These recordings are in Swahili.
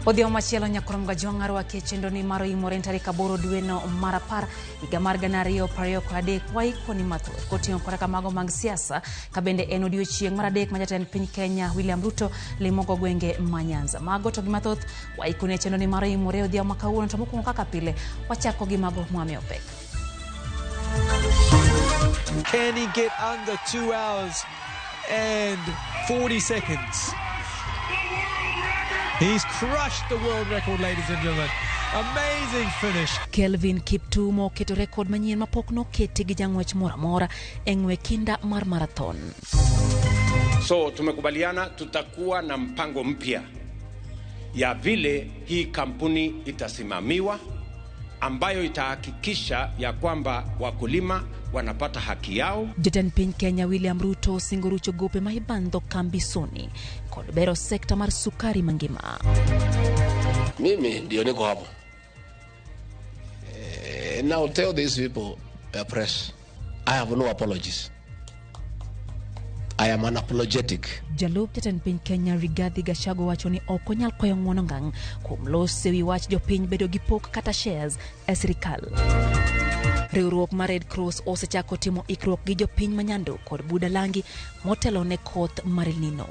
Odhiambo machielo nyakurom gajwang' wake chendo ni maro imore tarik 8 dwe no mar 10 higa mar 2023 waikoni mathoth koting'o koraka mago mag siasa ka bende en odiechieng' mar adek ma jatend piny Kenya William Ruto limogo gwenge ma Nyanza. Mago to gi mathoth waikoni chendo ni maro imore odhiambo kawuono to mokwongo kaka pile wachako gi mago mwami opek. Can he get under 2 hours and 40 seconds? He's crushed the world record, ladies and gentlemen. Amazing finish. Kelvin Kiptum oketo rekod manyien mapok noketi gi jang'wech mora mora e ng'we kinda mar marathon. So tumekubaliana tutakuwa na mpango mpya ya vile hii kampuni itasimamiwa ambayo itahakikisha ya kwamba wakulima wanapata haki yao. Jatend piny Kenya William Ruto singorucho gope ma ibandho kambi Sony kod bero sekta mar sukari mangima. Mimi ndio niko hapo. Now tell these people, press, I have no apologies. I am unapologetic. Jalup jatend piny Kenya Rigathi Gachagua wacho ni ok onyal kwayo ng'wono ngang' kuom lose wi wach jopiny bedo gi pok kata shares e sirikal. Riwruok mar Red Cross osechako timo ikruok gi jopiny manyando kod Budalangi motelo ne koth mar El Nino.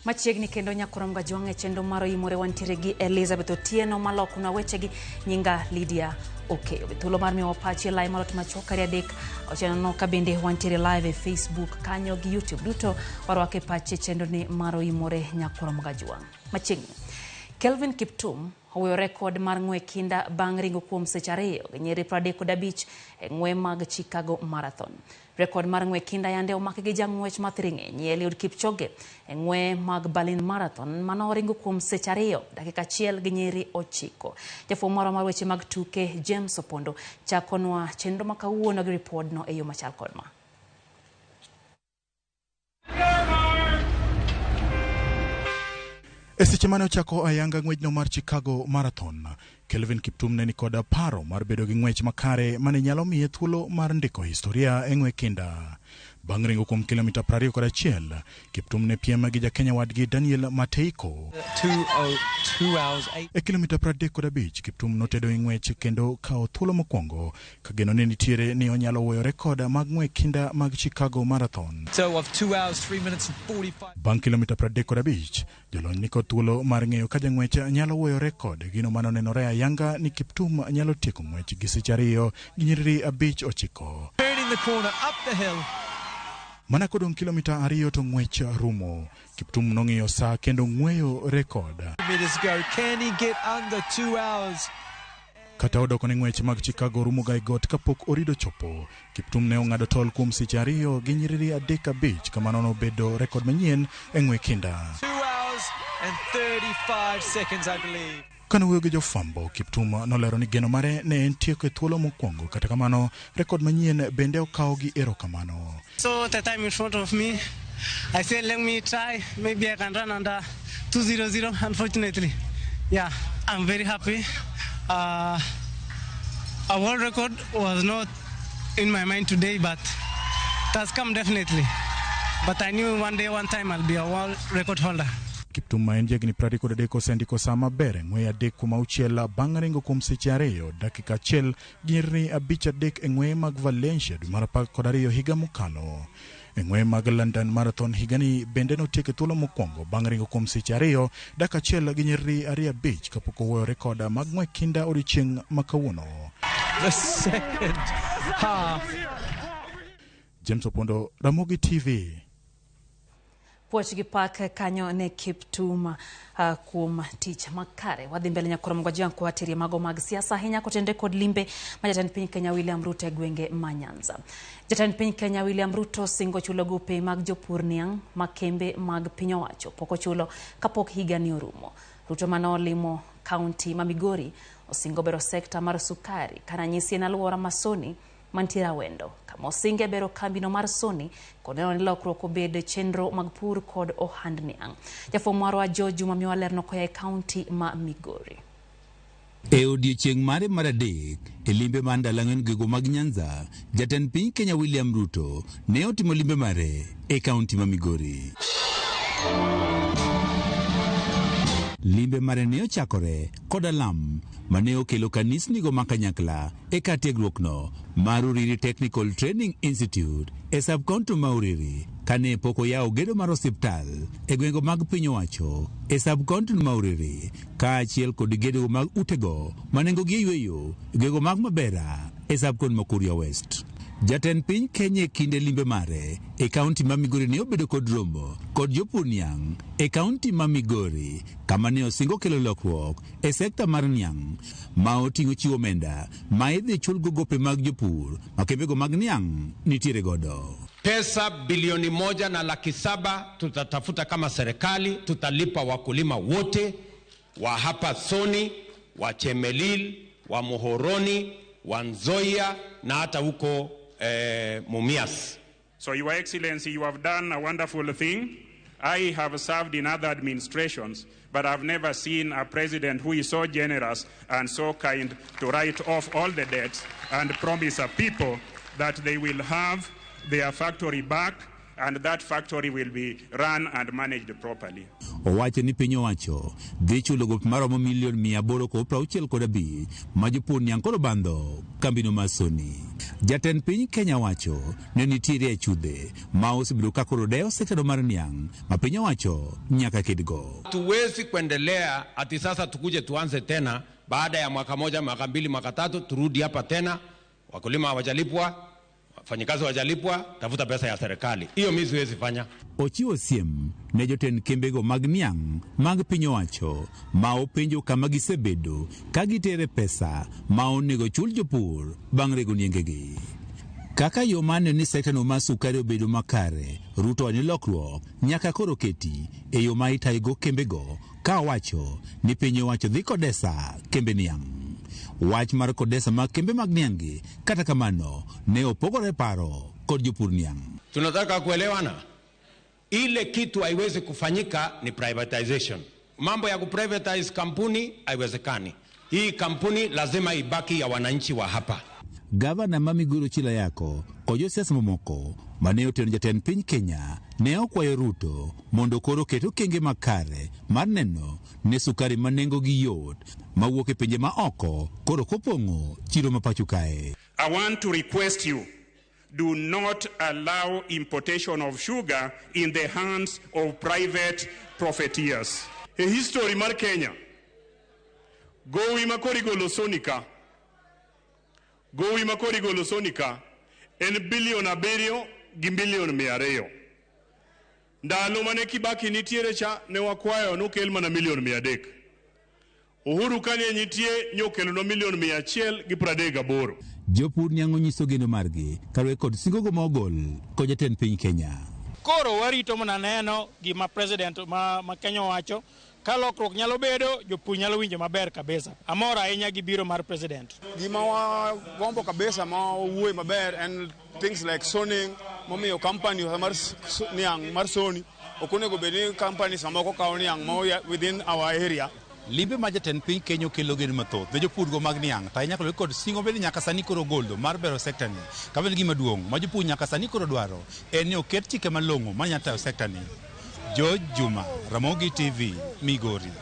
Machiegni kendo nyakurom gajwang' e chendo maro imore wantiere gi Elizabeth Otieno maloko na weche gi nyinga Lydia Okay, thuolo mar miyo pachi live malot machokari adek ocheno no ka bende wantiere live e Facebook kanyo gi YouTube duto warwake pachi chendo ni maro imore nyakurom gajwang'. Machiegni Kelvin Kiptum hoyo rekod mar ng'we kinda bang' ringo kuom seche 2 gi nyiri 35 e ng'we mag Chicago Marathon. Rekod mar ng'we kinda yande omake gi jang'wech mathiringe Eliud Kipchoge e ng'we mag Berlin Marathon mano ringo kuom seche 2 dakika 1 gi nyiri 9. Jafwambo moro mar weche mag tuke James Opondo chakonwa chenro makawuono gi report no e yo machal kod ma. Seche mane ochako ayanga ng'wechno mar Chicago Marathon, Kelvin Kiptum ne ni kod paro mar bedo gi ng'wech makare mane nyalo miye thuolo mar ndiko historia e ng'we kinda. Bang' ringo kuom kilomita 21, Kiptum ne piem gi jakenya wadgi Daniel Mateiko. 2 hours 8. E kilomita 35, Kiptum notedo ng'wech kendo kao thuolo mokwongo ka geno ne nitiere ni onyalo wuoyo rekod mag ng'we kinda mag Chicago Marathon. So of 2 hours 3 minutes and 45. Bang' kilomita 35, jolony ni kod thuolo mar ng'eyo ka jang'wech nyalo wuoyo rekod gino mano nenore ayanga ni Kiptum nyalo tieko ng'wech gi seche 2 gi nyiriri 5-9. Turning the corner up the hill. Mana kodong' kilomita 2 to ng'wech rumo, Kiptum nong'iyo sa kendo ng'weyo rekod. Can he get under 2 hours? Kata odoko ne ng'wech mag Chicago rumo ga got kapok orido chopo, Kiptum ne ong'ado tol kuom seche 2 gi nyiriri 3-5 kamano nobedo rekod manyien e ng'we kinda. 2 hours and 35 seconds, I believe. Kano wuoyo gi jofwambo, Kiptum nolero ni geno mare ne en tieko e thuolo mokwongo, kata kamano rekod manyien bende okawo gi erokamano. So the time in front of me, I said let me try, maybe I can run under 2:00. Unfortunately, yeah, I'm very happy. A world record was not in my mind today, but it has come definitely. But I knew one day, one time I'll be a world record holder. Kiptum ma en jagni 33 osendiko sa maber ng'we 3.6 bang' ringo kuom seche 2 dakika 1 gi nyiriri 5-3 e ng'we mag Valencia dwe mar 12 higa mokalo. E ng'we mag London Marathon higani bende notieko thuolo mokwongo bang' ringo kuom seche 2 dakika 1 gi nyiriri 2-5 kapok owuoyo rekod mag ng'we kinda odiechieng' makawuono. The second half. James Opondo, RAMOGI TV. Puoch gi pak kanyo ne Kiptum kuom tich makare. Wadhi mbele nyakurom gajwang' kwa tirie mago mag siasa hinya kotende kod limbe ma jatend piny Kenya William Ruto e gwenge ma Nyanza. Jatend piny Kenya William Ruto singo chulo gope mag jopur niang' makembe mag piny owacho poko chulo kapok higa ni orumo. Ruto manolimo kaunti ma Migori osingo bero sekta mar sukari kana nyisi en alwora ma Sony mantiere wendo kama osinge bero kambino mar Sony kod ni lokruok obed chenro mag pur kod ohand niang'. Jafwambo marwa George Juma miwa lerno koya e kaunti ma Migori. E odiechieng' mare mar adek e limbe mar ndalang'wen gigo mag Nyanza, jatend piny Kenya William Ruto ne otimo limbe mare e kaunti ma Migori. Limbe mare ne ochakore kod alam mane okelo kanisnigo makanyakla e kar tiegruokno mar Uriri Technical Training Institute e sub-county ma Uriri, kane pok oyawo gedo mar osiptal e gwenge mag piny owacho e sub-county ma Uriri, kaachiel kod gedo mag utego manengogi yweyo e gwenge mag Mabera e sub-county ma Kuria West. Jatend piny Kenya e kinde limbe mare e kaunti ma Migori ne obedo kod romo kod jopur niang' e kaunti ma Migori, kama ne osingo kelo lokruok e sekta mar niang' ma oting'o chiwo omenda ma idhi chulgo gope mag jopur ma kembego mag niang' nitiere godo. Pesa bilioni 1.7 tutatafuta kama serikali, tutalipa wakulima wote wa hapa Soni, wa Chemelil, wa Muhoroni, wa Nzoia na hata huko Mumias. So Your Excellency, you have done a wonderful thing. I have served in other administrations, but I've never seen a president who is so generous and so kind to write off all the debts and promise a people that they will have their factory back and that factory will be run and managed properly. Owacho ni piny owacho dhi chulo gope maromo milion 865 ma jopur niang' koro bandho kambino mar Soni. Jatend piny Kenya wacho ne nitiere e chudhe ma osebedo ka koro dewo sektano mar niang' ma piny owacho nyaka kedgo. Tuwezi kuendelea ati sasa tukuje tuanze tena baada ya mwaka moja, mwaka mbili, mwaka tatu turudi hapa tena, wakulima hawajalipwa, wafanyikazi hawajalipwa, tafuta pesa ya serikali. Hiyo mimi siwezi fanya. Ochiwo siem ne jotend kembego mag niang' mag piny owacho ma openjo kama gisebedo ka gitere pesa ma onego chul jopur bang' rego niengegi. Kaka yo mane ni sektano mar sukari obedo makare, Ruto ni lokruok nyaka koro keti e yo ma itayogo kembego, ka wacho ni piny owacho dhi kodesa kembe niang'. Wach mar kodesa mag kembe mag niang'i kata kamano ne opogore paro kod jopur niang'. Tunataka kuelewana. Ile kitu haiwezi kufanyika ni privatization. Mambo ya kuprivatize kampuni haiwezekani. Hii kampuni lazima ibaki ya wananchi wa hapa. Gavana ma Migori Chila yako kod josiasa mamoko mane otero jatend piny Kenya ne okwayo Ruto mondo koro keto kenge makare mar neno ne sukari manengogi yot mawuok e pinje ma oko koro kopong'o chiro ma pacho kae. I want to request you, do not allow importation of sugar in the hands of private profiteers. A history mar Kenya. Gowi makori golo sonika. Gowi makori golo sonika en bilion 7 gi milion 200. Ndalo mane Kibaki nitiere cha ne wakwayo nokel mana milion 300. Uhuru kane nitie nyokelo no milion 138. Jopur niang' onyiso geno margi karwe kod singogo mogol ko jatend piny Kenya. Koro warito mana neno gima president ma Kenya wacho ka lokruok nyalo bedo, jopur nyalo winjo maber kabisa. Amora ahinya gi biro mar president. Gima wagombo kabisa ma wuoy maber and things like zoning, momiyo company mar niang' mar Sony okonego bedni companies mamoko kawo niang' within our area. Limbe ma jatend piny Kenya okelo geno mathoth ne jopur go mag niang' ta nyaka kod singo bende nyaka sani koro goldo mar bero sekta ni. Ka bende gima duong' ma jopur nyaka sani koro dwaro en ni oket chike malong'o ma nyalo tayo sekta ni. George Juma, Ramogi TV, Migori.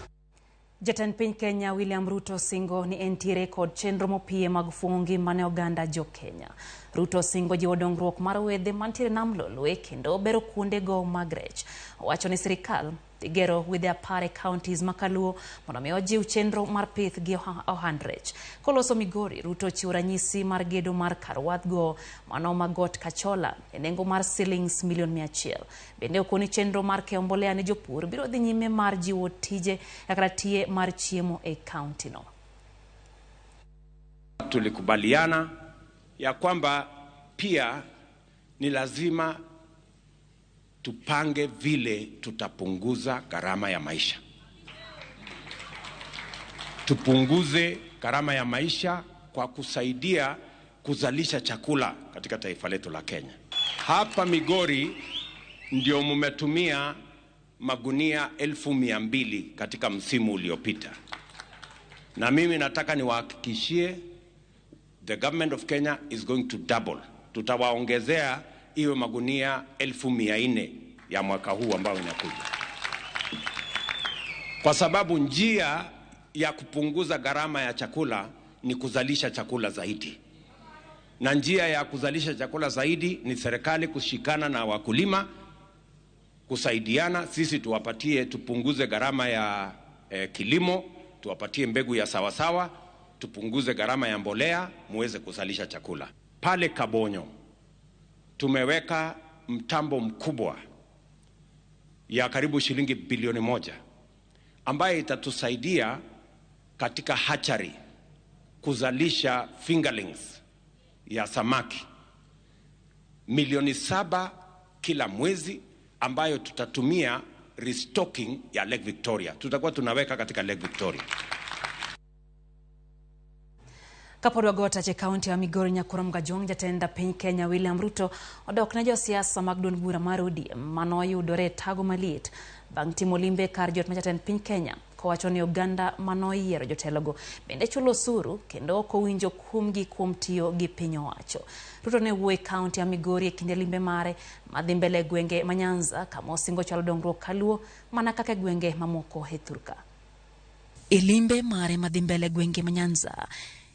Jatend piny Kenya William Ruto singo ni entiere kod chenro mopiye mag fuong'o ngima ne oganda jo Kenya. Ruto singo jiwo dongruok mar wedhe mantiere nam lolwe kendo bero kuondego mag rech. Owacho ni sirikal igero wedhe 10 counties makaluo mondo mi ojiw chenro mar pith gi ohand rech. Koloso Migori, Ruto chiwo ranyisi mar gedo mar kar wadhgo mano magot Kachola e nengo mar shillings milion 100. Bende okoni chenro mar keyo mbolea ne jopur biro dhi nyime mar jiwo tije kaka tie mar chiemo e county no. Tulikubaliana ya kwamba pia ni lazima tupange vile tutapunguza gharama ya maisha. Tupunguze gharama ya maisha kwa kusaidia kuzalisha chakula katika taifa letu la Kenya. Hapa Migori ndio mumetumia magunia 1200 katika msimu uliopita. Na mimi nataka niwahakikishie the government of Kenya is going to double. Tutawaongezea iwe magunia 1,400 ya mwaka huu ambao inakuja. Kwa sababu njia ya kupunguza gharama ya chakula ni kuzalisha chakula zaidi. Na njia ya kuzalisha chakula zaidi ni serikali kushikana na wakulima, kusaidiana, sisi tupunguze gharama ya kilimo, tuwapatie mbegu ya sawasawa, tupunguze gharama ya mbolea, muweze kuzalisha chakula. Pale Kabonyo tumeweka mtambo mkubwa ya karibu shilingi bilioni 1 ambaye itatusaidia katika hatchery kuzalisha fingerlings ya samaki milioni 7 kila mwezi, ambayo tutatumia restocking ya Lake Victoria. Tutakuwa tunaweka katika Lake Victoria. Kapodwa gota che kaunti ya Migori Nyakuram Gajong jatenda piny Kenya William Ruto odok ne josiasa mag duond bura mar ODM manoyudore tago malit bang' timo limbe kar jot majatend piny Kenya kowacho ni Uganda manoyiero jotelogo bende chulo osuru kendo ok owinjo kumgi kuom tiyo gi piny owacho. Ruto ne wuoyo kaunti ya Migori e kinde limbe mare madhi mbele gwenge ma Nyanza kama osingo chalo dongruok kaluo mana kaka gwenge mamoko e thurka. E limbe mare madhi mbele gwenge ma Nyanza,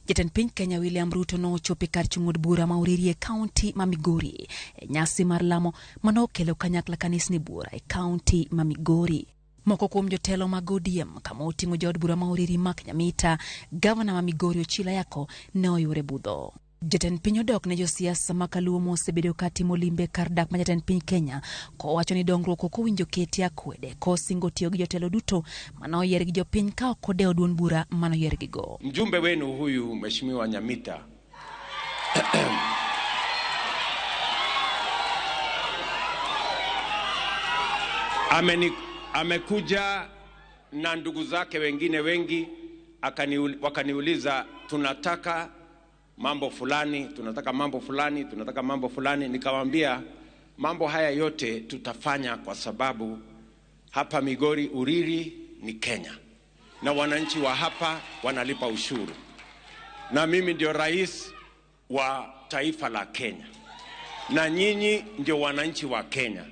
jatend piny Kenya William Ruto no chopi kar chung'od bura ma Uririe kaunti ma Migori e nyasi mar lamo manokelo kanyakla kanisni bura e kaunti ma Migori. Moko kuom jotelo mag ODM kama oting'o jood bura ma Uririe Mark Nyamita, gavana ma Migori Ochila Yako ne oyure budho. Jatend piny odok ne josiasa makaluo mosebedo katimo limbe kar dak ma jatend piny Kenya kowacho ni dongruok ok owinjo keti akwede kosingo tiyo gi jotelo duto manoyier gi jopiny ka ok odewo duond bura manoyier gi go. Mjumbe wenu huyu Mheshimiwa Nyamita amekuja na ndugu zake wengine wengi wakaniuliza tunataka mambo fulani, tunataka mambo fulani, tunataka mambo fulani. Nikamwambia mambo haya yote tutafanya kwa sababu hapa Migori Uriri ni Kenya na wananchi wa hapa wanalipa ushuru, na mimi ndio rais wa taifa la Kenya na nyinyi ndio wananchi wa Kenya.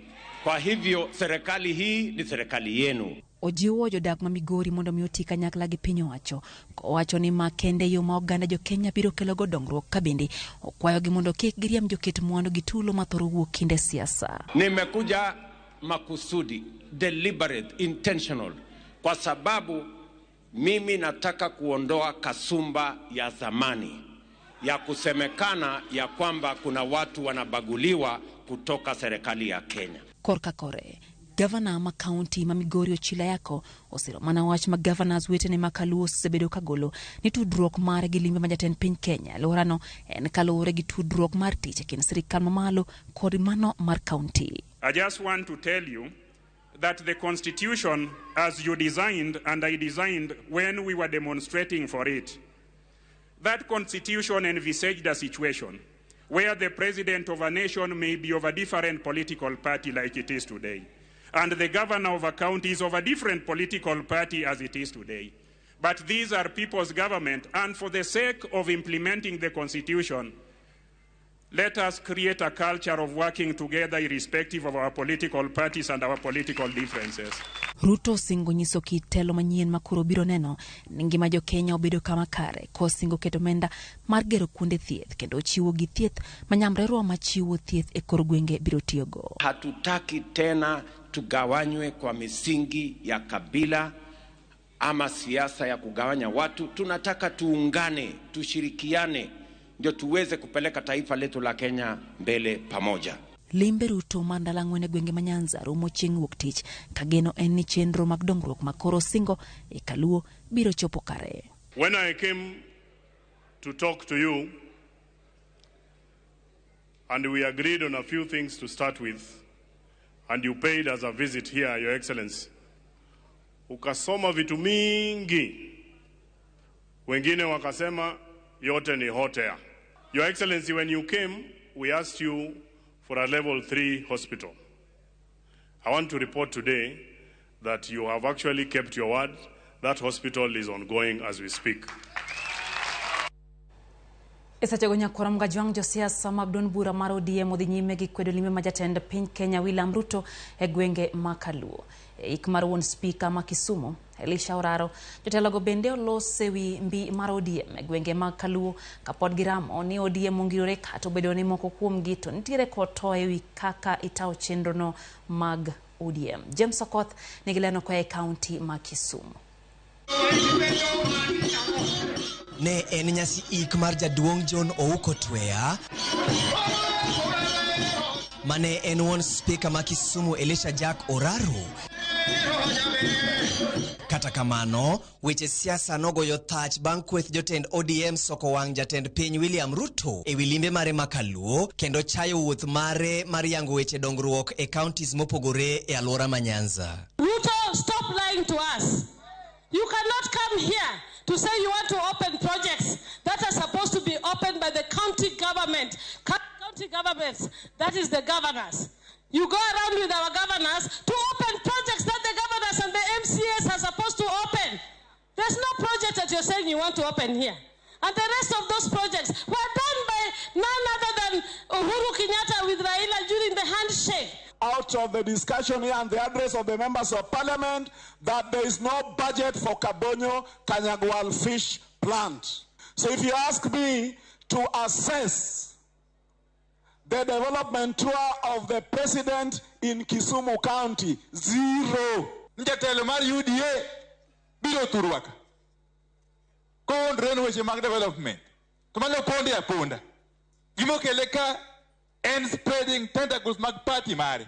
Kwa hivyo serikali hii ni serikali yenu. Ojiwo jodak ma Migori mondo mioti kanyakla gi piny owacho kowacho ni makende yo ma oganda jo Kenya biro kelo go dongruok ka bende okwayo gi mondo kik giriam joket mwandu gi tulo mathoro wuok kinde siasa. Nimekuja makusudi, deliberate, intentional, kwa sababu mimi nataka kuondoa kasumba ya zamani ya kusemekana ya kwamba kuna watu wanabaguliwa kutoka serikali ya Kenya. Korka kore Gavana ma kaunti ma Migori Ochila Yako osiro mana wach ma governors wetene makaluo osebedo kagolo ni tudruok mare gi limbe ma jatend piny Kenya lorano en kaluwore gi tudruok mar tich e kind sirikal mamalo kod mano mar kaunti. I just want to tell you that the Constitution, as you designed and I designed when we were demonstrating for it, that Constitution envisaged a situation where the president of a nation may be of a different political party like it is today, and the governor of a county is of a different political party as it is today. But these are people's government, and for the sake of implementing the Constitution, let us create a culture of working together irrespective of our political parties and our political differences. Ruto singo nyiso kitelo manyien makuro biro neno ngima jo Kenya obedo kama kare ko singo keto menda mar gero kuonde thieth kendo chiwo gi thieth manyamrero machiwo thieth e kor gwenge biro tiyogo. Hatutaki tena tugawanywe kwa misingi ya kabila ama siasa ya kugawanya watu. Tunataka tuungane, tushirikiane ndio tuweze kupeleka taifa letu la Kenya mbele pamoja. Limbe Ruto mandala ng'wene gwenge ma Nyanza rumo chieng' wuok tich kageno en ni chenro mag dongruok makoro singo e kaluo biro chopo kare. When I came to talk to you and we agreed on a few things to start with and you paid us a visit here, Your Excellency, ukasoma vitu mingi, wengine wakasema yote ni hot air. Your Excellency, when you came, we asked you for a level 3 hospital. I want to report today that you have actually kept your word That hospital is ongoing as we speak. Esache gonya koram gajwang josiasa magdon bura mar ODM odhi nyime gi kwedo limbe ma jatend piny Kenya William Ruto e gwenge ma Kaluo. Ik mar wuon spika ma Kisumu Elisha Oraro jotelogo bende olose wi mbi mar ODM e gwenge ma Kaluo kapod giramo ni ODM ongirore kato bedo ni moko kuom gi to nitiere koto e wi kaka itawo chenrono mag ODM. James Okoth nigileno kwa e county ma Kisumu. Ne en nyasi ik mar jaduong' John Ouko Twea mane en wuon spika ma Kisumu Elisha Jack Oraro. Kata kamano, weche siasa nogoyo thach bang' kweth jotend ODM soko wang' jatend piny William Ruto e wilimbe mare makaluo kendo chayo wuoth mare mar yango weche dongruok e counties mopogore e alwora ma Nyanza. Ruto, stop lying to us. You cannot come here to say you want to open projects that are supposed to be opened by the county government. County governments, that is the governors. You go around with our governors to open projects that the governors and the MCAs are supposed to open. There's no project that you're saying you want to open here. And the rest of those projects were done by none other than Uhuru Kenyatta with Raila during the handshake. Out of the discussion here and the address of the members of parliament that there is no budget for Kabonyo Kanyagwal fish plant. So if you ask me to assess the development tour of the president in Kisumu County, 0. Njetelo mar UDA biro turwaka. Kondren weche mag development. Kumalo pondi ya ponda. Gimo keleka and spreading tentacles mag party mare.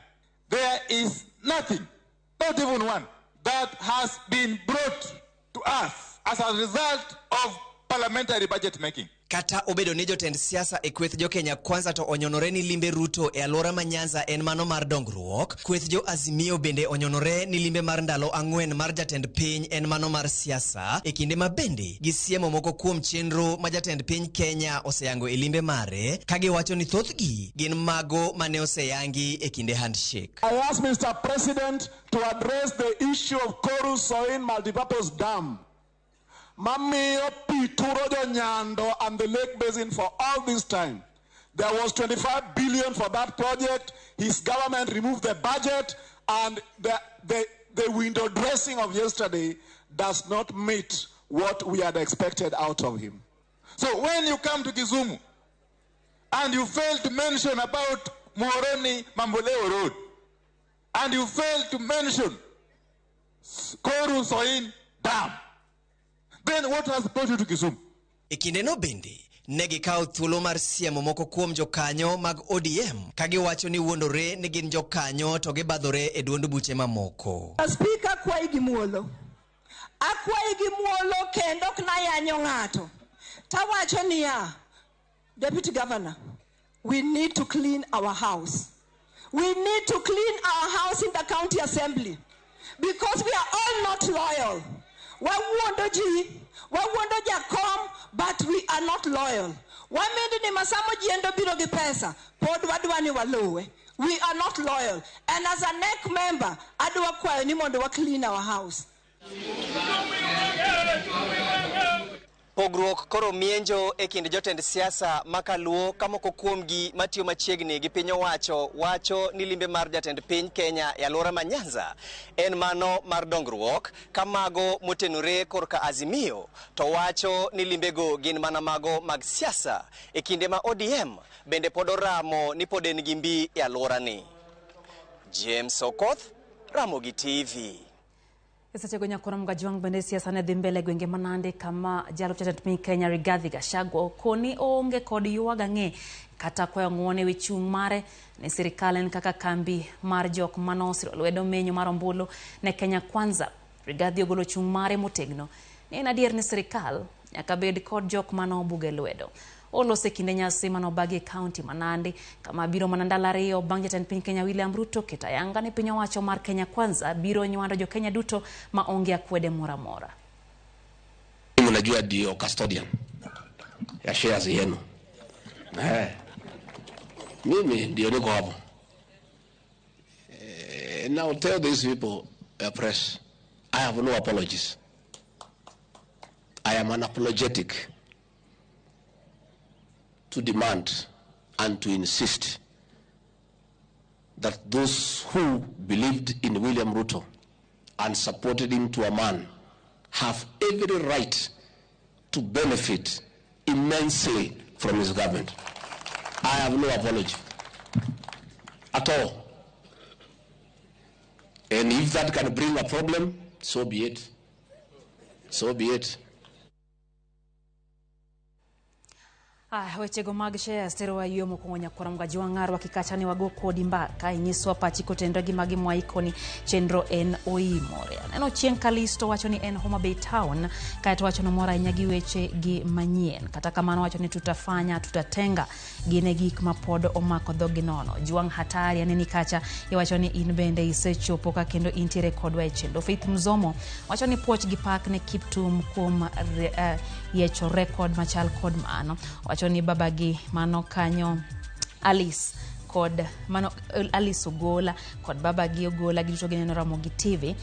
There is nothing, not even one, that has been brought to us as a result of parliamentary budget making. Kata obedo ni jotend siasa e kweth jo Kenya Kwanza to onyonore ni limbe Ruto e alwora ma Nyanza en mano mar dongruok, kweth jo Azimio bende onyonore ni limbe mar ndalo ang'wen mar jatend piny en mano mar siasa e kinde ma bende gisiemo moko kuom chenro ma jatend piny Kenya oseyango e limbe mare kage wacho ni thothgi gin mago mane oseyangi e kinde handshake. I ask Mr. President to address the issue of Koru Soin multipurpose dam. Mamio Pituro Nyando and the Lake Basin for all this time. There was 25 billion for that project. His government removed the budget, and the window dressing of yesterday does not meet what we had expected out of him. So when you come to Kisumu and you fail to mention about Moroni Mamboleo Road, and you fail to mention Koru Soin Dam, then what has brought you to Kisumu? Ekinde no bende negi kao thuolo mar siemo moko kuom jokanyo mag ODM kagi wacho ni wuondore ni gin jokanyo to gibadhore e duond buche mamoko. Speaker kwayi gi muolo. Akwayi gi muolo kendo ok nayanyo ng'ato. Tawacho niya, Deputy Governor, we need to clean our house. We need to clean our house in the county assembly because we are all not loyal. Wawuondo jakom, but we are not loyal. Wamende ni masamo jiendo biro gi pesa, pod wadwani waluwe. We are not loyal. And as a NEC member, adwa kwayo ni mondo wa clean our house. Pogruok koro mienjo e kind jotend siasa makaluo kamoko kuomgi matiyo machiegni gi piny wacho ni limbe mar jatend piny Kenya e alwora ma Nyanza en mano mar dongruok kamago motenore korka Azimio to wacho ni limbego gin mana mago mag siasa e kinde ma ODM bende podoramo ni poden gimbi e alwora ni. James Okoth, RAMOGI TV. Esache gonya koram gajwang bende siasa ne dhimbele gwenge manande kama jalo jatend piny Kenya Rigathi Gachagua koni onge kod yuaga ng'e kata kwayo ng'uone wi chung' mare ne sirikal en kaka kambi mar jok manosiro lwedo menyo mar ombulu ne Kenya Kwanza. Rigathi ogolo chung' mare motegno ni en adier ni sirikal nyaka bed kod jok manobuge lwedo. Olose kinde nyasi manobagi e county manande kama biro manandala ariyo bang' jatend piny Kenya William Ruto ketayanga ne piny owacho mar Kenya Kwanza biro nywando jo Kenya duto ma onge akwede mora mora. Mnajua ndio custodian ya shares yenu. Mimi ndio niko hapo. Now tell these people, press, I have no apologies. I am unapologetic to demand and to insist that those who believed in William Ruto and supported him to a man have every right to benefit immensely from his government. I have no apology at all. And if that can bring a problem, so be it. So be it. Weche go mag shares tero wa yomo kongonya kwa mga juangar wakikachani wago kodi mbaka inyiso pachiko tendo gi magi mwaikoni chendro en oimore. Neno Chien Kalisto wacho ni en Homa Bay Town kaito wacho no mora inyagi weche gi manyien. Kata kamano wacho ni tutatenga gine gik mapod omako dhogi nono. Juang hatari aneni kacha wacho ni inbende isechopo ka kendo intire kodwa chendo. Faith Mzomo wacho ni poch gi pak ne Kiptum kuom yecho record machal kod mano. Wacho ni babagi mano kanyo Alice Ogola kod babagi Ogola giduto gineno Ramogi TV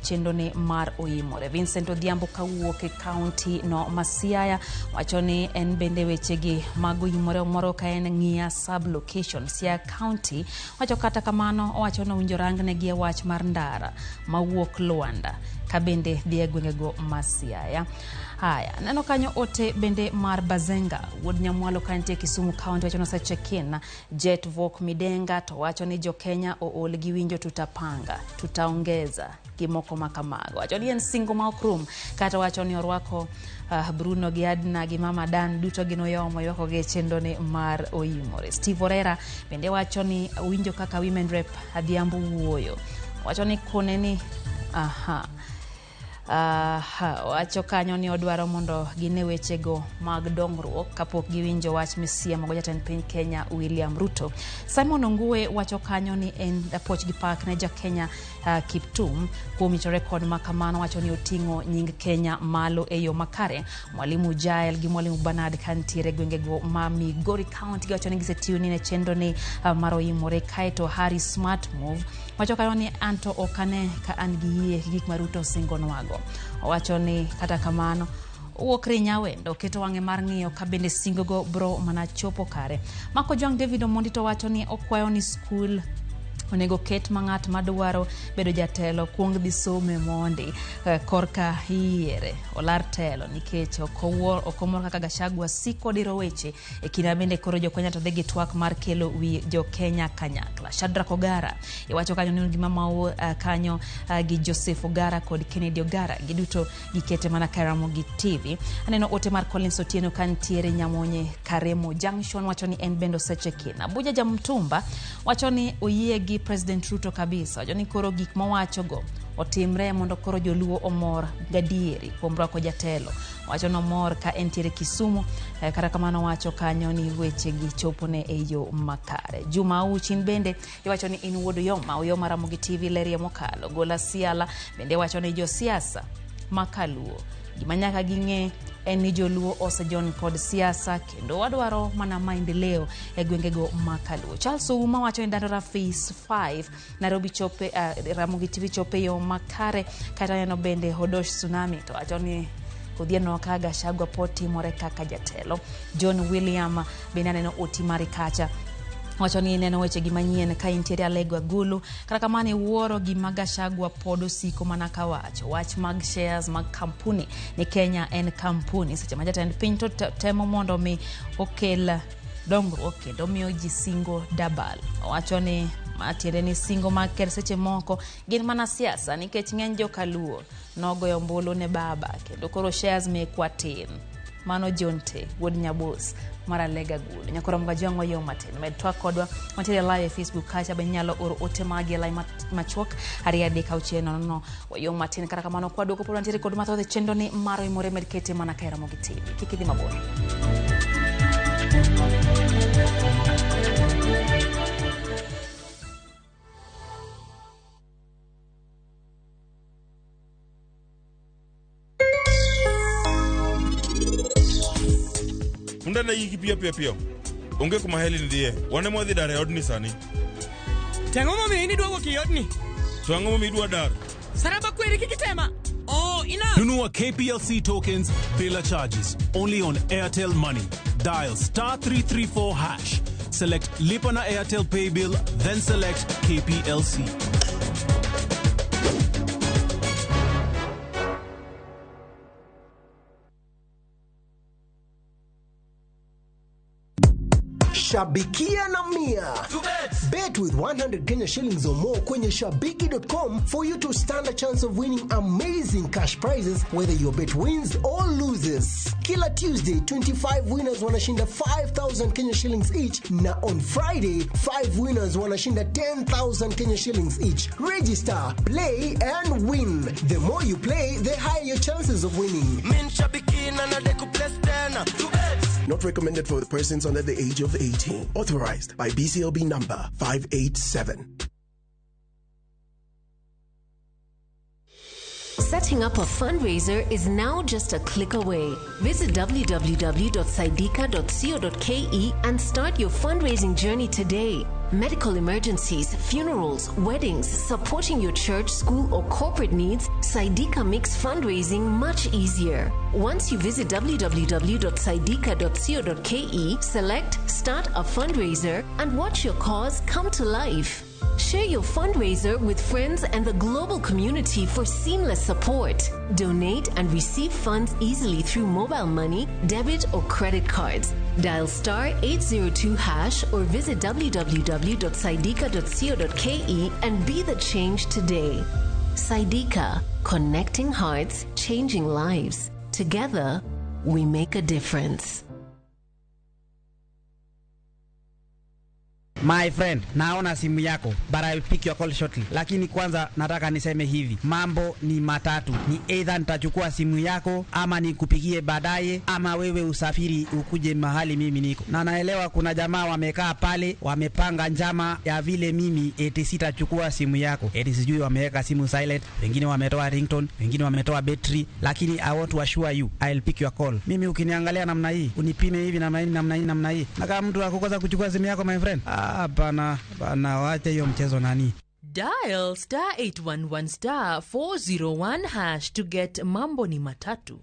chendo ni mar oimore. Vincent Odhiambo kawuok e county no Masiaya wacho ni en bende weche gi mag oimore moro ka en ng'ia sub location Siaya County. Wacho kata kamano wacho no winjo rang ne gi wach mar ndara mawuok Luanda ka bende dhie gwengego Masiaya. Haya, neno kanyo ote bende mar Bazenga wuod Nyamwalo kantie Kisumu County wacho no sechekin Jet Vok Midenga to wacho ni jo Kenya ool gi winjo tutaongeza gimoko makamago. Wacho ni en singo ma okrum kata wacho ni orwako Bruno Giadna gi Mama Dan duto gino yomo yoko ge chendo ni mar oimore. Steve Orera bende wacho ni winjo kaka women rep Adhiambo wuoyo. Wacho ni kone ni wacho kanyo ni odwaro mondo gine weche go mag dongruok kapok giwinjo wach misiemo go jatend piny Kenya William Ruto. Simon Ongue wacho kanyo ni en poch gi pak ne ja Kenya Kiptum kuom ito rekod makamano. Wacho ni otingo nying Kenya malo e yo makare. Mwalimu Jael gi Mwalimu Bernard kantiere gwengego ma Migori County wacho ni gisetiyo ni ne chendo ni mar oimore. Kaito Harry Smart Move wacho kanyo ni anto okane ka an gi yie gik maruto singonwago. Wacho ni kata kamano uokre nyawendo keto wange mar ng'iyo ka bende singogo bro mana chopo kare. Mako Jwang David Omondi to wacho ni okwayo ni school onego ket mang'at madwaro bedo jatelo kuong dhi some mondi korka hiere olar telo nikech okomor kaka Gachagua siko diro weche e kina bende koro jo Kenya to dhegi twak mar kelo wi jo Kenya kanyakla. Shadrack Ogara iwacho kanyo ni gima mau kanyo gi Joseph Ogara kod Kennedy Ogara giduto gikete mana Ramogi TV. Aneno ote mar Collins Otieno kantiere Nyamonye Karemo Junction wacho ni en bendo sechekina. Abuja Jamtumba wacho ni oyie gi President Ruto kabisa. Wacho ni koro gik mawacho go otimre mondo koro joluo omor gadieri kuom rwako jatelo. Wacho no mor ka entiere Kisumu kata kamano wacho kanyo ni weche gi chopone e yo makare. Juma Uchin bende iwacho ni in wuod Yoma Ramogi TV lerie mokalo. Gola Siala bende wacho ni jo siasa makaluo gimanyaka ging'e en ni joluo osejon kod siasa kendo wadwaro mana maendeleo e gwengego makaluo. Charles Ouma wacho ni Dandora Phase 5 Nairobi chope Ramogi TV chope yo makare kata neno bende Hodosh Tsunami to wacho ni Odhieno ka Gachagua poti more kaka jatelo. John William bende neno otimari kacha wacho ni neno weche gi manyien ka intiere Alegwa Gulu kata kamane wuoro gi Gachagua podo siko manaka wacho wach mag shares mag kampuni ni Kenya en kampuni seche ma jatend piny to temo mondo mi okel dongruok kendo miyo ji singo dabal. Wacho ni matiende ni singo mag ker seche moko gin mana siasa nikech ng'eny jokaluo nogoyo mbulu ne baba kendo koro shares me kwatin. Mano Jonte wuod Nyabos mar Alega Gulu. Nyakoro mga jwango yo matin med twak kodwa wantiere live e Facebook kacha be nyalo oro ote magi lai machuok hari adek auchiel no yo matin kata kamano kwa doko pod wantiere kod mathoth chendo ni maro imore med kete mana ka Ramogi TV. Kik idhi mabor. Unda na yiki pio. Onge kuma heli ndie. Wane modhi dare odni sani. Tengo mo mi dwa ki odni. So ango mi dwa dar. Saraba kweri kikitema. Oh, Nunua KPLC tokens bila charges. Only on Airtel Money. Dial *334#. Select Lipa na Airtel Pay Bill, then select KPLC. Shabikia na Mia. Bet with 100 Kenya shillings or more kwenye shabiki.com for you to stand a chance of winning amazing cash prizes whether your bet wins or loses. Kila Tuesday, 25 winners wanashinda 5,000 Kenya shillings each, na on Friday, 5 winners wanashinda 10,000 Kenya shillings each. Register, play and win. The more you play, the higher your chances of winning. Not recommended for the persons under the age of 18. Authorized by BCLB number 587. Setting up a fundraiser is now just a click away. Visit www.saidika.co.ke and start your fundraising journey today. Medical emergencies, funerals, weddings, supporting your church, school, or corporate needs, Saidika makes fundraising much easier. Once you visit www.saidika.co.ke, select Start a Fundraiser and watch your cause come to life. Share your fundraiser with friends and the global community for seamless support. Donate and receive funds easily through mobile money, debit, or credit cards. Dial *802# or visit www.saidika.co.ke and be the change today. Saidika, connecting hearts, changing lives. Together, we make a difference. My friend, naona simu yako, but I'll pick your call shortly. Lakini kwanza nataka niseme hivi, mambo ni matatu. Ni either nitachukua simu yako, ama nikupigie baadaye, ama wewe usafiri ukuje mahali mimi niko. Na naelewa kuna jamaa wamekaa pale, wamepanga njama ya vile mimi eti sitachukua simu yako. Eti sijui wameweka simu silent, wengine wametoa ringtone, wengine wametoa battery, lakini I want to assure you, I'll pick your call. Mimi ukiniangalia namna hii, unipime hivi namna hii. Na kama mtu akukosa kuchukua simu yako, my friend, bana wacha hiyo mchezo nani. Dial *811*401# to get mambo ni matatu.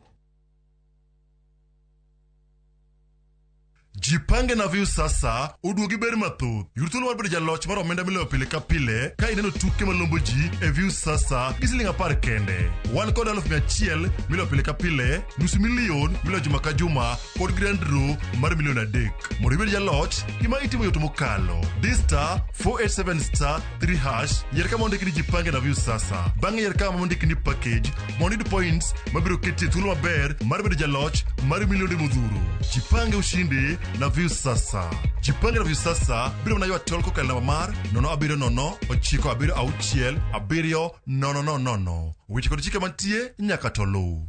Jipange na view sasa, uduogi beri matut. Yurtulu warbedi jaloch maro menda milo pile kapile, ka ineno tuke malombo ji, e view sasa, gisilinga par kende. 1,100,000 milo pile kapile, $500,000 milo jumaka juma, kod grand draw, mar miliona dek. Moribedi jaloch, kima iti mo yotomo kalo. Dista, 487*3#, yerka monde kini jipange na view sasa. Bange yerka monde kini package, money points, mabiru kiti tulu maber, mar bedi jaloch, mar milioni mudhuru. Jipange ushindi, na view sasa. Jipange na view sasa, biro mnayo tolko kala na mamar, nono abirio nono, ochiko abirio auchiel, abirio nono. Weche kod chike mantie nyaka tolu.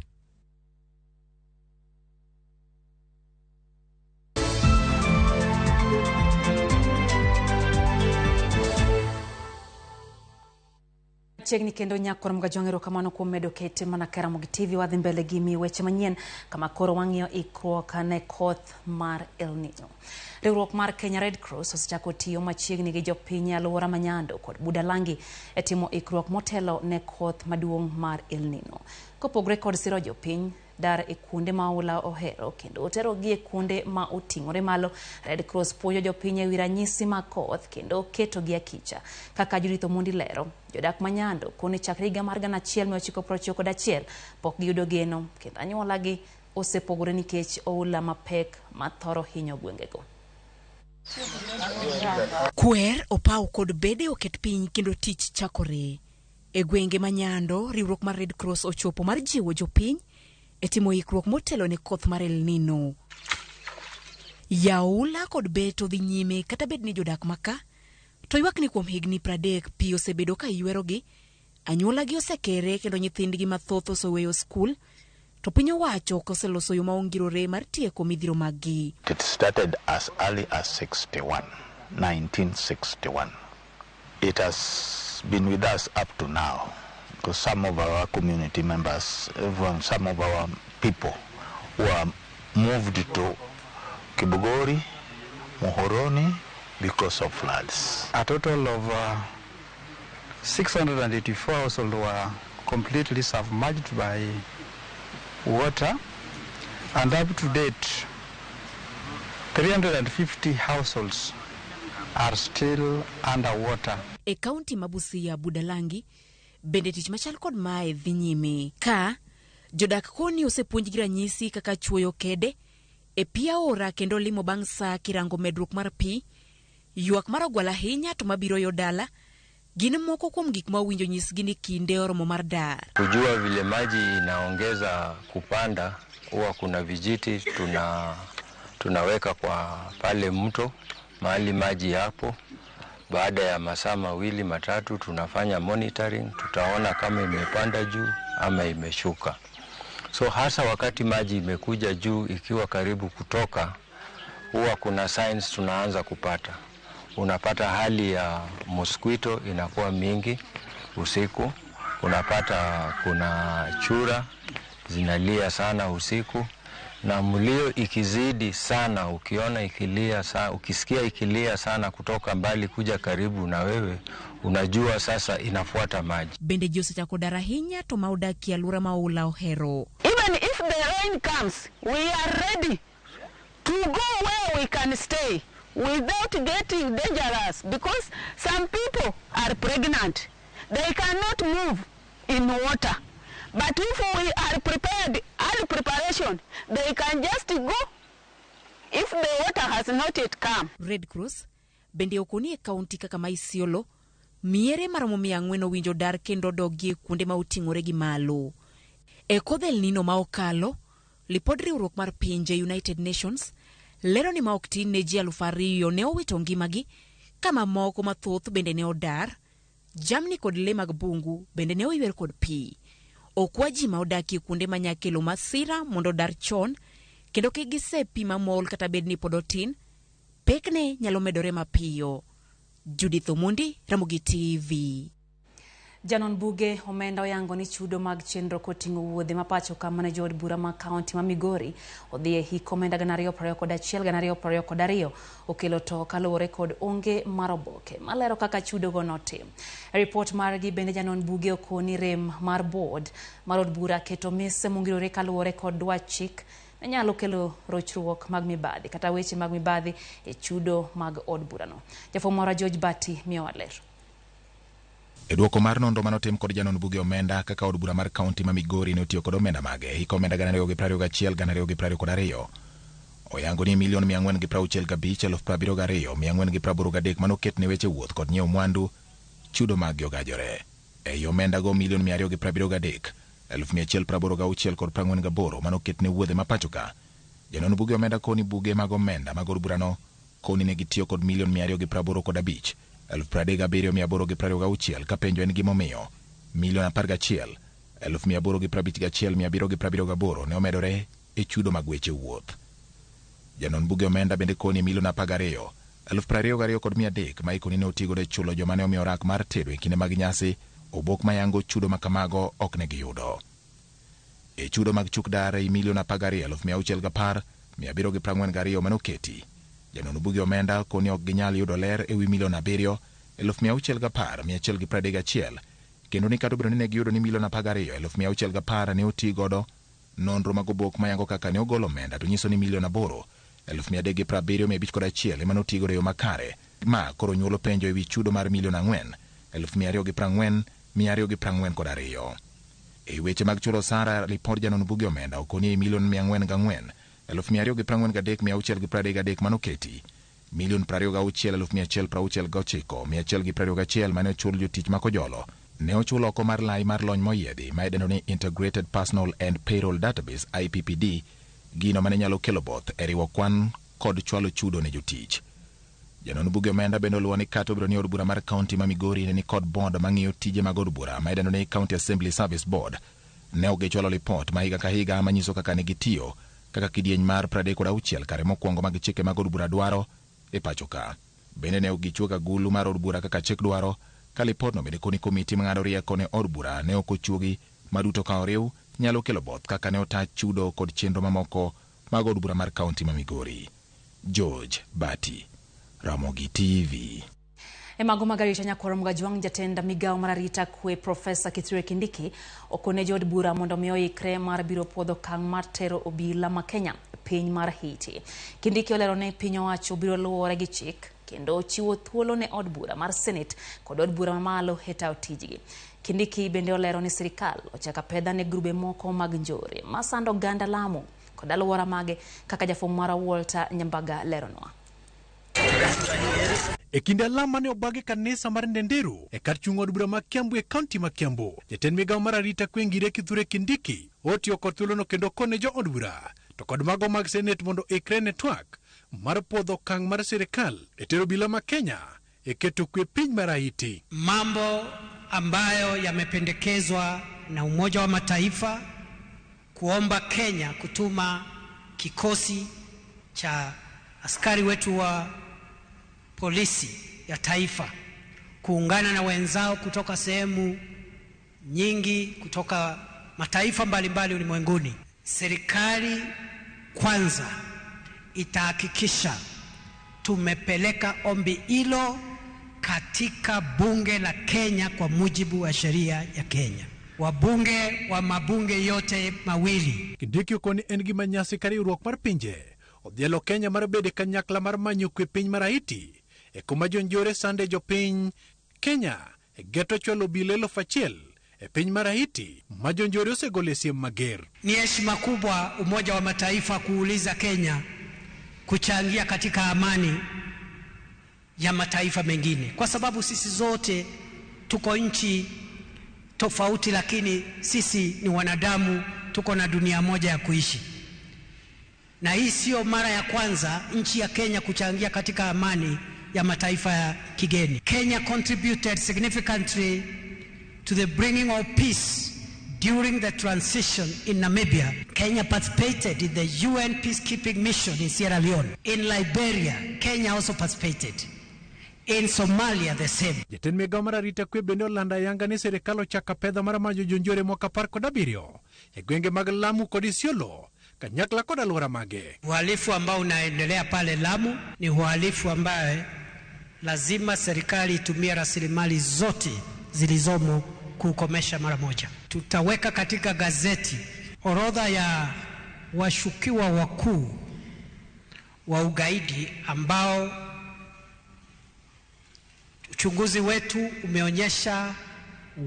Chegni kendo nyakor mga jongero kamano kuom medo kete mana RAMOGI TV wadhi mbele gi mi weche manyien kama koro wang'iyo ikruok ne koth mar El Nino. Riwruok mar Kenya Red Cross osechako tiyo machiegni gi jopiny alwora manyando kod Budalangi e timo ikruok motelo ne koth maduong' mar El Nino. Kopogre kod siro jopiny dar e kuonde ma ula ohero kendo otero gi e kuonde ma oting'ore malo, Red Cross puonjo jopiny e wi ranyisi ma koth kendo keto gi akicha. Kaka Judith Omondi lero, jodak manyando kone chakre higa mar 1991 pok giyudo geno kendo anyuola gi osepogore nikech oula mapek mathoro hinyo gwengego. Kwer opaw kod bede oket piny kendo tich chakore. E gwenge manyando, riwruok mar Red Cross ochopo mar jiwo jopiny e timo ikruok motelo ne koth mar El Nino. Yaula kod beto dhi nyime kata bed ni jodak maka, to ywak ni kuom higni 30 pi osebedo ka ywerogi, anyuola gi osekere kendo nyithindgi mathoth oseweyo skul, to piny owacho koseloso yo maongirore mar tieko midhiro maggi. It started as early as 1961. It has been with us up to now. Because some of our community members, even some of our people who are moved to Kibugori, Muhoroni because of floods. A total of 684 households were completely submerged by water, and up to date 350 households are still underwater. E kaunti mabusia Budalangi bende tich machal kod mae dhi nyime ka jodak koni osepuonj gi ranyisi kaka chuoyo kede e pia ora kendo limo bang' saa kirango medruok mar pi, ywak mar ogwala ahinya to mabiro yodala gine moko kuom gik ma winjo nyisgi ni kinde oromo mar dar. Kujua vile maji inaongeza kupanda, huwa kuna vijiti tunaweka kwa pale mto mahali maji hapo. Baada ya masaa mawili matatu tunafanya monitoring, tutaona kama imepanda juu ama imeshuka. So hasa wakati maji imekuja juu ikiwa karibu kutoka, huwa kuna signs tunaanza kupata. Unapata hali ya mosquito inakuwa mingi usiku, unapata kuna chura zinalia sana usiku, na mlio ikizidi sana, ukiona ikilia sana, ukisikia ikilia sana kutoka mbali kuja karibu na wewe, unajua sasa inafuata maji. Bende jose chako darahinya to maudaki alura maula ohero. Even if the rain comes, we are ready to go where we can stay without getting dangerous, because some people are pregnant. They cannot move in water. But if we are prepared, early preparation, they can just go if the water has not yet come. Red Cross bende okoni e kaunti kaka Isiolo miere maromo 400 winjo dar kendo dogie kuonde ma uting'ore gi malo. E kodhel nino ma okalo, lipod riwruok mar pinje United Nations lero ni ma ok tin ne ji 2,000 ne owito ngimagi, kama moko mathoth bende ne odar, jamni kod le mag bungu bende ne oywer kod pi. Okwa ji ma odaki kuonde manyakelo masira mondo dar chon, kendo kigise pi mamol kata bedni podotin, pekne nyalo medore mapiyo. Judith Omundi, Ramogi TV. Janon Buge omenda oyango ni chudo mag chenro koting'o wuodhe mapacho kama ne jood bura ma kaunti ma Migori odhie hik omenda 2021-2022 okelo to kaluwore kod onge mar oboke malero kaka chudo go notim. Report margi bende Janon Buge okoni rem mar board mar od bura keto mise mongirore kaluwore kod dwach chik ne nyalo kelo rochruok mag mibadhi kata weche mag mibadhi e chudo mag od burano. Jafomora George Bati miyo ler. E duoko mar nondo manotim kod Janon Buge omenda kaka od bura mar kaunti ma Migori ne otiyo kod omenda mage hik omenda 2021-2022 oyango ni $465,472,483 manoket ne weche wuoth kod nyiewo mwandu chudo mag ogajore. E omenda go $283,186,448 manoket ne wuodhe mapacho ka. Janon Buge omenda koni buge mag omenda mag od burano koni ne gitiyo kod $1,885,826 ka penjo en gimomiyo $11,851,778 ne omedore e chudo mag weche wuoth. Janon Buge omenda bende koni $1,12,22,300 ma ikoni ne otigo de chulo joma ne omiyo rak mar tedo e kinde mag nyasi, obok mayango chudo makamago ok ne giyudo. E chudo mag chuk dare $1,12,610,742 manoketi. Janon Buge omenda koni ok ginyal yudo ler e wi $7,610,131 kendo ni katobro ne giyudo ni $12,610,000 ne otigodo nonro mag obok mayango kaka ne ogolo omenda to nyiso ni $8,371,551 ema notigodo yo makare, ma koro nyuolo penjo e wi chudo mar $4,240,242. E weche mag chulo sara lipod Janon Buge omenda okoni $404,243,633 manoketi, $26,169,121 mane ochul jotich makojolo ne ochul oko mar lai mar lony moyiedhi ma idendo ni Integrated Personal and Payroll Database IPPD, gino mane nyalo kelo both e riwo kwan kod chwalo chudo ne jotich. Janon Buge omenda bende oluwo ni kata obiro ni od bura mar kaunti ma Migori ni kod board mang'iyo tije mag od bura ma idendo ni County Assembly Service Board ne ogechwalo lipot ma higa ka higa manyiso kaka ne gitiyo kaka kidieny mar 36 kare mokwongo mag chike mag od bura dwaro e pacho ka. Bende ne ogichuo ka gulu mar od bura kaka chik dwaro, ka lipotno bende koni komiti mang'ado rieko ne od bura ne ok ochuogi maduto ka oriw nyalo kelo both kaka ne ota chudo kod chenro mamoko mag od bura mar kaunti ma Migori. George Bati, Ramogi TV. Emago magarisha nyakoro mgajwang jatenda migao mararita kwe Professor Kithure Kindiki okone jod bura mondo miyo ikre mar biro podho kang mar tero obila ma Kenya piny mar Haiti. Kindiki olero ne piny owacho biro luwore gi chik kendo chiwo thuolo ne od bura mar Senate kod od bura mamalo heta tijgi. Kindiki bende olero ni sirikal ochaka pedha ne grube moko mag njore masando ganda Lamu kod aluora mage kaka jafwambo mara Walter Nyambaga leronwa. E kinde alama ne obagi kanisa mar Ndenderu e kar chung od bura ma Kiambu e kaunti ma Kiambu. Jatend migao mar arita kwe ngire Kithure Kindiki otiyo kod thuolono kendo kone jo od bura to kod mago mag Senate mondo ikre ne twak mar podho kang mar sirikal e tero obila ma Kenya e keto kwe piny mar Haiti. Mambo ambayo yamependekezwa na Umoja wa Mataifa kuomba Kenya kutuma kikosi cha askari wetu wa polisi ya taifa kuungana na wenzao kutoka sehemu nyingi kutoka mataifa mbalimbali ulimwenguni. Serikali kwanza itahakikisha tumepeleka ombi hilo katika bunge la Kenya kwa mujibu wa sheria ya Kenya. Wabunge wa mabunge yote mawili. Kindiki okoni en gima nyasi kari riwruok mar pinje odhielo Kenya mar bede kanyakla mar manyo kwe piny mar Haiti e kuma jonjore sande jopiny. Kenya e geto chwalo obila 1,000 e piny mar Haiti ma jonjore osegolo siem mager. Ni heshima kubwa Umoja wa Mataifa kuuliza Kenya kuchangia katika amani ya mataifa mengine, kwa sababu sisi zote tuko nchi tofauti, lakini sisi ni wanadamu, tuko na dunia moja ya kuishi. Na hii sio mara ya kwanza nchi ya Kenya kuchangia katika amani ya mataifa ya kigeni. Kenya contributed significantly to the bringing of peace during the transition in Namibia. Kenya participated in the UN peacekeeping mission in Sierra Leone. In Liberia, Kenya also participated. In Somalia, the same. Jatend migao mar arita kwe bende olanda yanga ni sirikal ochaka pedha mar manyo jonjore mwaka 17 e gwenge mag Lamu kod Isiolo kanyakla kod aluora mage. Uhalifu ambao unaendelea pale Lamu ni uhalifu ambaye lazima serikali itumie rasilimali zote zilizomo kukomesha mara moja. Tutaweka katika gazeti orodha ya washukiwa wakuu wa ugaidi ambao uchunguzi wetu umeonyesha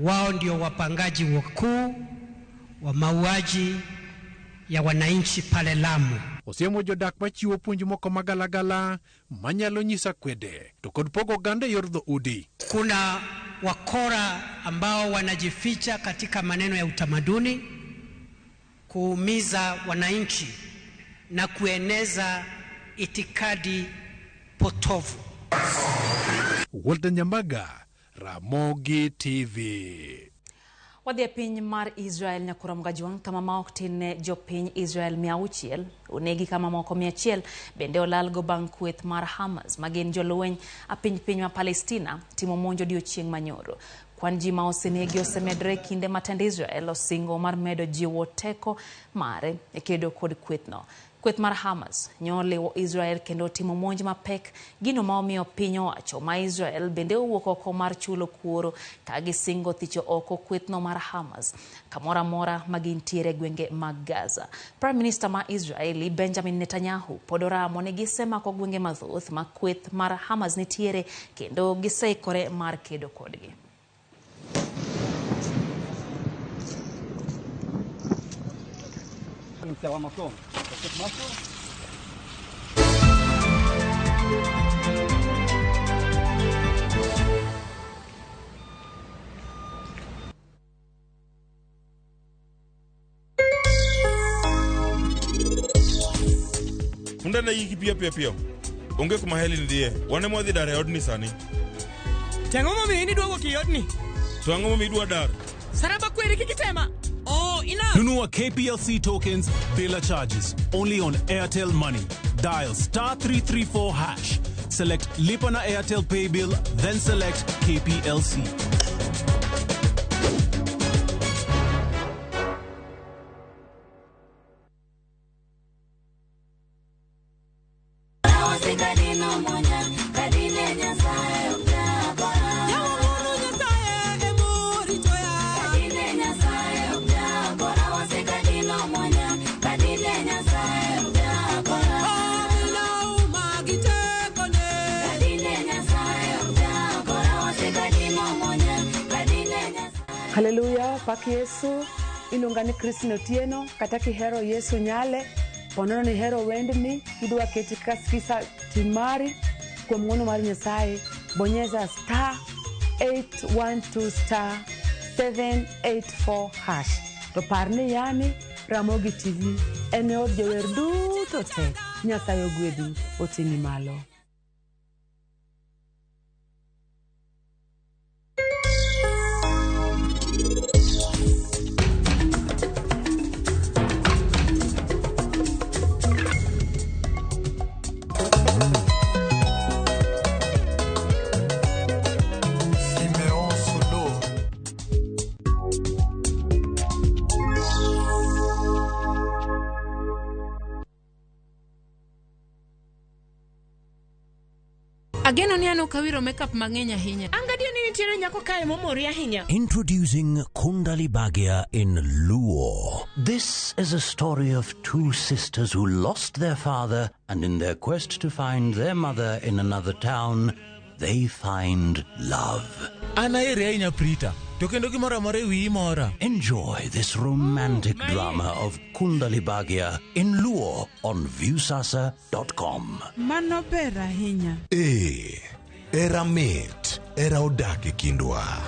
wao ndio wapangaji wakuu wa mauaji ya wananchi pale Lamu. Osiemo jodak machiwo puonj moko magalagala manyalo nyisa kwede to kod pogo gande yor dhoudi. Kuna wakora ambao wanajificha katika maneno ya utamaduni kuumiza wananchi na kueneza itikadi potovu. Walter Nyambaga, Ramogi TV. Wadhi piny mar Israel nyakoro mgajwang kama maok tin jopiny Israel 600 onegi kama moko 100 bende olalgo bang' kweth mar Hamas magin jolweny piny ma Palestina timo monjo odiechieng' manyoro. Kwan ji ma osenegi osemedre kinde matend Israel osingo mar medo jiwo teko mare e kedo kod kwethno. Kweth mar Hamas nyoliwo Israel kendo timo monj mapek gino ma omiyo piny owacho ma Israel bende owuok oko mar chulo kuoro ka gisingo thicho oko kwethno mar Hamas kamora mora magintiere gwenge mag Gaza. Prime Minister ma Israeli Benjamin Netanyahu pod oramo ni gisemako gwenge mathoth ma kweth mar Hamas nitiere kendo giseikore mar kedo kodgi. Mundana yiki pio. Onge kuma heli ndie. Wane mwadhi dare odni sani. Tengomo mi ini duogo ki odni. To angomo mi dua dar. Saraba kweri kikitema. Oh, enough. Nunua KPLC tokens bila charges. Only on Airtel Money. Dial *334 hash. Select Lipa na Airtel Pay Bill, then select KPLC. Kadino moja, kadine nyasaye ukaba. pak Yesu iluonga ni Kristino Tieno kata kihero Yesu nyale ponono ni hero wendni idwa keti kaskisa timari kwa mwono mari Nyasaye bonyeza *812*784# to parni yani Ramogi TV ene od jower duto te Nyasaye ogwedhu oting'i malo. Ageno ni ano kawiro makeup mang'eny ahinya. Angadio ni nitiere nyako kae momori ahinya. Introducing Kundali Bhagia in Luo. This is a story of two sisters who lost their father, and in their quest to find their mother in another town, they find love. Enjoy this romantic drama of Kundali Bhagia in Luo on viewsasa.com. Mano ber ahinya. Era mit, era odake kindwa.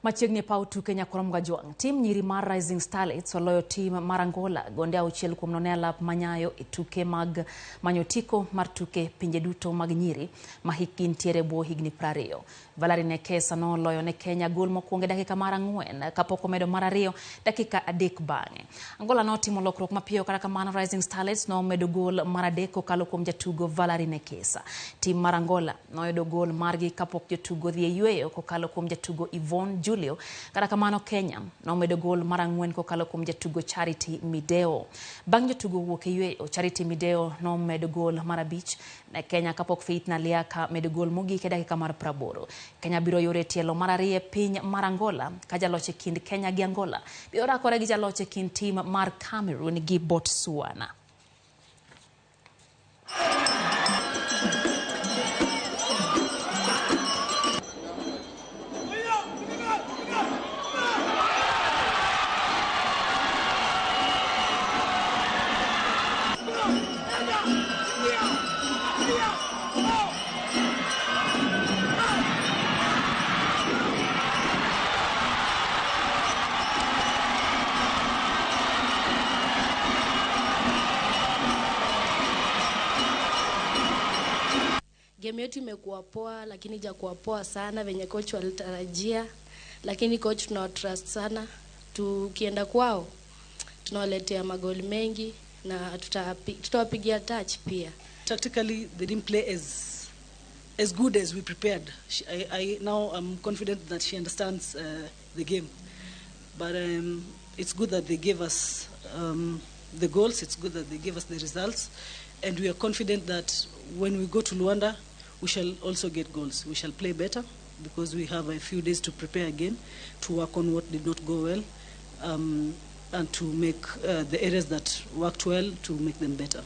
Machiegni pau tuke nyakuramga juang. Team nyiri mar Rising Starlets oloyo team mar Angola gonde 6-0 lap manyayo e tuke mag manyotiko mar tuke pinje duto mag nyiri ma hikgi ntiere bo higni 20. Valerie Nekesa no loyo ne Kenya gol mokwongo dakika mar 4 kapok omedo mar 2 dakika 3 bang'e. Angola no timo lokruok mapiyo kata kamano Rising Starlets no medo gol mar 3 kokalo kuom jatugo Valerie Nekesa. Team mar Angola no yudo gol margi kapok jotugo dhi yweyo kokalo kuom jatugo Yvonne Julio. Kata kamano Kenya no medo gol mar 4 kokalo kuom jatugo Charity Mideo. Bang' jotugo wuok yweyo Charity Mideo no medo gol mar 5 na Kenya kapok Faith Naliaka medo gol mogik e dakika mar 80. Kenya biro yore tielo mar 2 piny mar Angola ka jaloche kind Kenya gi Angola biro rakore gi jaloche kind team mar Cameroon gi Botswana. Game yetu imekuwa poa lakini hajakuwa poa sana venye coach walitarajia, lakini coach tunawatrust sana. Tukienda kwao tunawaletea magoli mengi na tutawapigia touch pia. Tactically they didn't play as good as we prepared. I now am confident that she understands the game. But it's good that they gave us the goals, it's good that they gave us the results, and we are confident that when we go to Luanda we shall also get goals. We shall play better because we have a few days to prepare again, to work on what did not go well, and to make the areas that worked well, to make them better.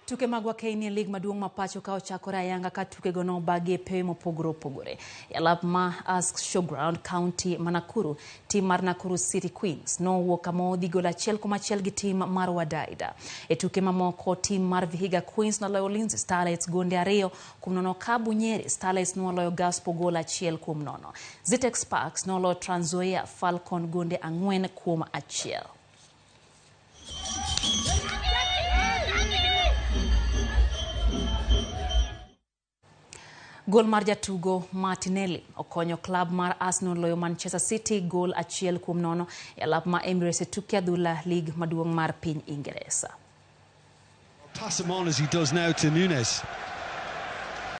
Tuke magwa Kenya League maduong' mapacho ka ochakore ayanga ka tuke gono bagi pewe mopogore opogore. Yalap ma Ask Showground County Manakuru, team mar Nakuru City Queens no wuok amodhi gol 1-1 gi team mar Wadaida. E tuke mamoko team mar Vihiga Queens no loyo Ulinzi Starlets gonde 2-0 ka Bunyeri Starlets no loyo Gaspo gol 1-0. Zitex Sparks no loyo Trans Nzoia Falcon gonde 4-1. Gol mar jatugo Martinelli okonyo club mar Arsenal loyo Manchester City gol 1-0 e lap ma Emirates tuke adhula League maduong' mar piny Ingresa. Pass him on as he does now to Nunes.